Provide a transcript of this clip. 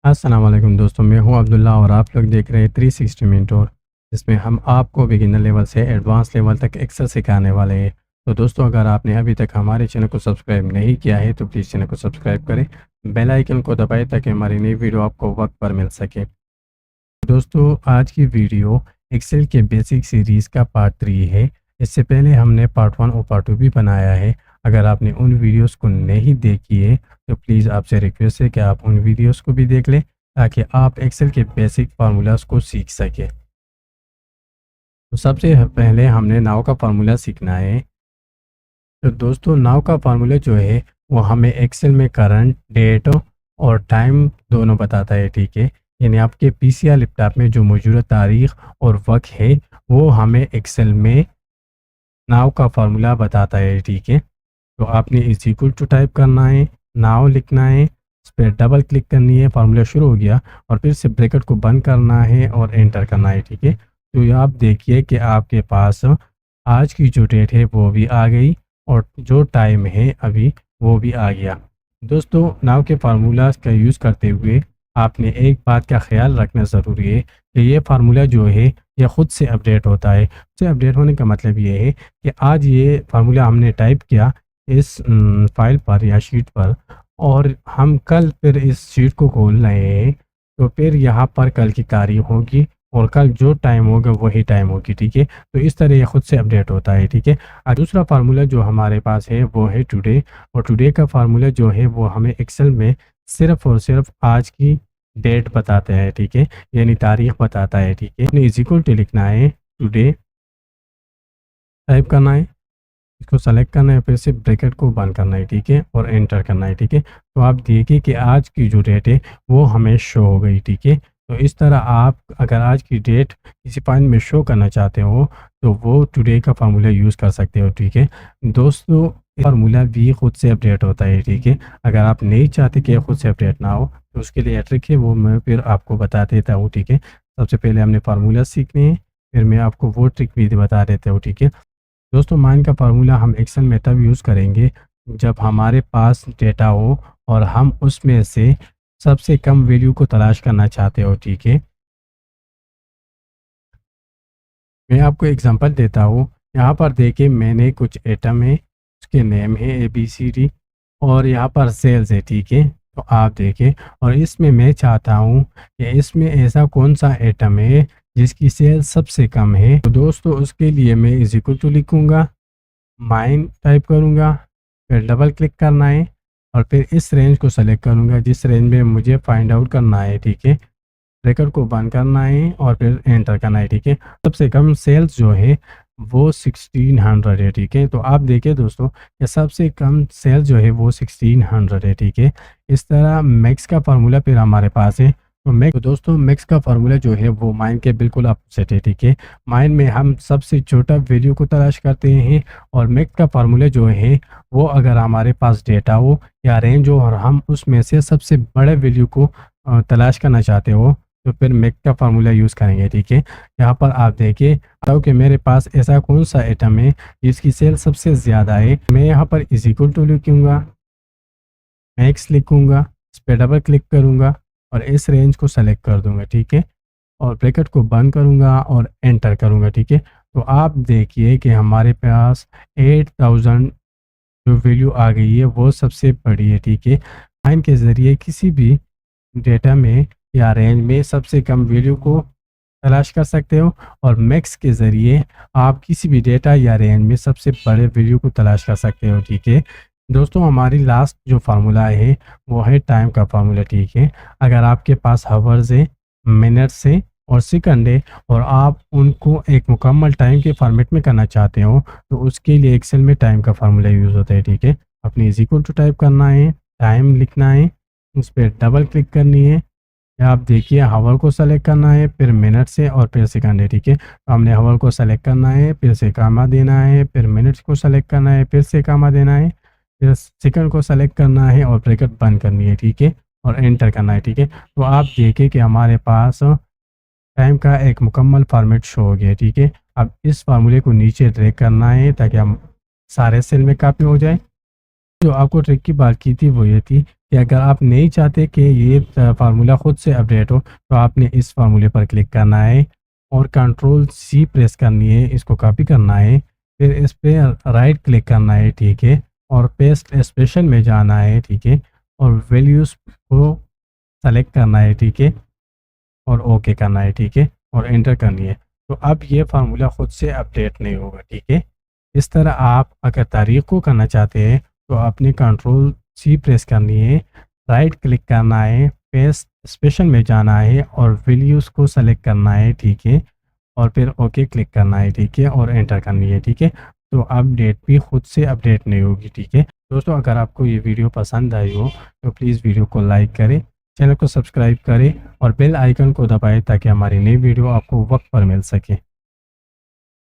अस्सलाम वालेकुम दोस्तों, मैं हूं अब्दुल्ला और आप लोग देख रहे हैं 360 मिनट जिसमें हम आपको बिगिनर लेवल से एडवांस लेवल तक एक्सेल सिखाने वाले हैं। तो दोस्तों, अगर आपने अभी तक हमारे चैनल को सब्सक्राइब नहीं किया है तो प्लीज़ चैनल को सब्सक्राइब करें, बेल आइकन को दबाएं ताकि हमारी नई वीडियो आपको वक्त पर मिल सके। दोस्तों, आज की वीडियो एक्सेल के बेसिक सीरीज़ का पार्ट 3 है। इससे पहले हमने पार्ट 1 और पार्ट 2 भी बनाया है। अगर आपने उन वीडियोस को नहीं देखी है तो प्लीज़ आपसे रिक्वेस्ट है कि आप उन वीडियोस को भी देख लें ताकि आप एक्सेल के बेसिक फार्मूलाज को सीख सकें। तो सबसे पहले हमने नाउ का फार्मूला सीखना है। तो दोस्तों, नाउ का फार्मूला जो है वो हमें एक्सेल में करंट, डेट और टाइम दोनों बताता है, ठीक है। यानी आपके पीसी या लैपटॉप में जो मौजूदा तारीख और वक्त है वो हमें एक्सेल में नाउ का फार्मूला बताता है, ठीक है। तो आपने इज इक्वल टू टाइप करना है, नाउ लिखना है, इस पर डबल क्लिक करनी है, फार्मूला शुरू हो गया और फिर से ब्रैकेट को बंद करना है और एंटर करना है, ठीक है। तो ये आप देखिए कि आपके पास आज की जो डेट है वो भी आ गई और जो टाइम है अभी वो भी आ गया। दोस्तों, नाउ के फार्मूला का यूज़ करते हुए आपने एक बात का ख्याल रखना ज़रूरी है कि ये फार्मूला जो है ये ख़ुद से अपडेट होता है। खुद से अपडेट होने का मतलब ये है कि आज ये फार्मूला हमने टाइप किया इस फाइल पर या शीट पर और हम कल फिर इस शीट को खोल रहे हैं, तो फिर यहाँ पर कल की तारीख होगी और कल जो टाइम होगा वही टाइम होगी, ठीक है। तो इस तरह ये खुद से अपडेट होता है, ठीक है। और दूसरा फार्मूला जो हमारे पास है वो है टुडे, और टुडे का फार्मूला जो है वो हमें एक्सेल में सिर्फ और सिर्फ आज की डेट बताते हैं, ठीक है, यानी तारीख बताता है, ठीक है। इज इक्वल टू लिखना है, टुडे टाइप करना है, इसको सेलेक्ट करना है, फिर से ब्रैकेट को बंद करना है, ठीक है, और एंटर करना है, ठीक है। तो आप देखिए कि आज की जो डेट है वो हमें शो हो गई, ठीक है। तो इस तरह आप अगर आज की डेट किसी पॉइंट में शो करना चाहते हो तो वो टुडे का फार्मूला यूज़ कर सकते हो, ठीक है। दोस्तों, फार्मूला भी खुद से अपडेट होता है, ठीक है। अगर आप नहीं चाहते कि खुद से अपडेट ना हो तो उसके लिए ट्रिक है वो मैं फिर आपको बता देता हूँ, ठीक है। सबसे पहले हमने फार्मूला सीखने हैं, फिर मैं आपको वो ट्रिक भी बता देता हूँ, ठीक है। दोस्तों, माइन का फार्मूला हम एक्सेल में तब यूज़ करेंगे जब हमारे पास डेटा हो और हम उसमें से सबसे कम वैल्यू को तलाश करना चाहते हो, ठीक है। मैं आपको एग्जांपल देता हूँ। यहाँ पर देखिए मैंने कुछ आइटम है, उसके नेम है ABCD और यहाँ पर सेल्स है, ठीक है। तो आप देखें और इसमें मैं चाहता हूँ कि इसमें ऐसा कौन सा आइटम है जिसकी सेल सबसे कम है। तो दोस्तों, उसके लिए मैं इज इक्वल टू लिखूँगा, माइन टाइप करूँगा, फिर डबल क्लिक करना है और फिर इस रेंज को सेलेक्ट करूँगा जिस रेंज में मुझे फाइंड आउट करना है, ठीक है। ब्रैकेट को बंद करना है और फिर एंटर करना है, ठीक है। सबसे कम सेल्स जो है वो 1600 है, ठीक है। तो आप देखिए दोस्तों, ये सबसे कम सेल जो है वो 1600 है, ठीक है। इस तरह मैक्स का फार्मूला फिर हमारे पास है। तो दोस्तों, मैक्स का फार्मूला जो है वो माइन के बिल्कुल अपोजिट है, ठीक है। माइन में हम सबसे छोटा वैल्यू को तलाश करते हैं और मैक्स का फार्मूला जो है वो अगर हमारे पास डेटा हो या रेंज हो और हम उसमें से सबसे बड़े वैल्यू को तलाश करना चाहते हो तो फिर मैक्स का फार्मूला यूज़ करेंगे, ठीक है। यहाँ पर आप देखिए बताओ कि मेरे पास ऐसा कौन सा आइटम है जिसकी सेल सबसे ज़्यादा है। मैं यहाँ पर इज इक्वल टू लिखूँगा, मैक्स लिखूँगा, इस पर डबल क्लिक करूँगा और इस रेंज को सेलेक्ट कर दूँगा, ठीक है, और ब्रैकेट को बंद करूँगा और एंटर करूँगा, ठीक है। तो आप देखिए कि हमारे पास 8000 जो वैल्यू आ गई है वो सबसे बड़ी है, ठीक है। लाइन के ज़रिए किसी भी डेटा में या रेंज में सबसे कम वैल्यू को तलाश कर सकते हो और मैक्स के ज़रिए आप किसी भी डेटा या रेंज में सबसे बड़े वैल्यू को तलाश कर सकते हो, ठीक है। दोस्तों, हमारी लास्ट जो फार्मूला है वो है टाइम का फार्मूला, ठीक है। अगर आपके पास हावर्स है, मिनट्स है और सेकंड है और आप उनको एक मुकम्मल टाइम के फॉर्मेट में करना चाहते हो तो उसके लिए एक्सेल में टाइम का फार्मूला यूज़ होता है, ठीक है। अपनी इज इक्वल टू टाइप करना है, टाइम लिखना है, उस पर डबल क्लिक करनी है। आप देखिए हावर को सेलेक्ट करना है, फिर मिनट से और फिर सेकंड है, ठीक है। तो हमने हावर को सेलेक्ट करना है, फिर से कामा देना है, फिर मिनट्स को सेलेक्ट करना है, फिर से कामा देना है, फिर सेकंड को सेलेक्ट करना है और ब्रैकेट बंद करनी है, ठीक है, और एंटर करना है, ठीक है। तो आप देखिए कि हमारे पास टाइम का एक मुकम्मल फॉर्मेट शो हो गया, ठीक है। अब इस फार्मूले को नीचे ड्रैग करना है ताकि हम सारे सेल में कॉपी हो जाए। जो आपको ट्रिक की बात की थी वो ये थी कि अगर आप नहीं चाहते कि ये फार्मूला खुद से अपडेट हो, तो आपने इस फार्मूले पर क्लिक करना है और कंट्रोल सी प्रेस करनी है, इसको कॉपी करना है, फिर इस पे राइट क्लिक करना है, ठीक है, और पेस्ट स्पेशल में जाना है, ठीक है, और वैल्यूज़ को सेलेक्ट करना है, ठीक है, और ओके करना है, ठीक है, और एंटर करनी है। तो अब ये फार्मूला खुद से अपडेट नहीं होगा, ठीक है। इस तरह आप अगर तारीख को करना चाहते हैं तो आपने कंट्रोल सी प्रेस करनी है, राइट क्लिक करना है, पेस्ट स्पेशल में जाना है और वैल्यूज़ को सेलेक्ट करना है, ठीक है, और फिर ओके क्लिक करना है, ठीक है, और एंटर करनी है, ठीक है। तो अब डेट भी खुद से अपडेट नहीं होगी, ठीक है। दोस्तों, अगर आपको ये वीडियो पसंद आई हो तो प्लीज़ वीडियो को लाइक करें, चैनल को सब्सक्राइब करें और बेल आइकन को दबाएं ताकि हमारी नई वीडियो आपको वक्त पर मिल सके।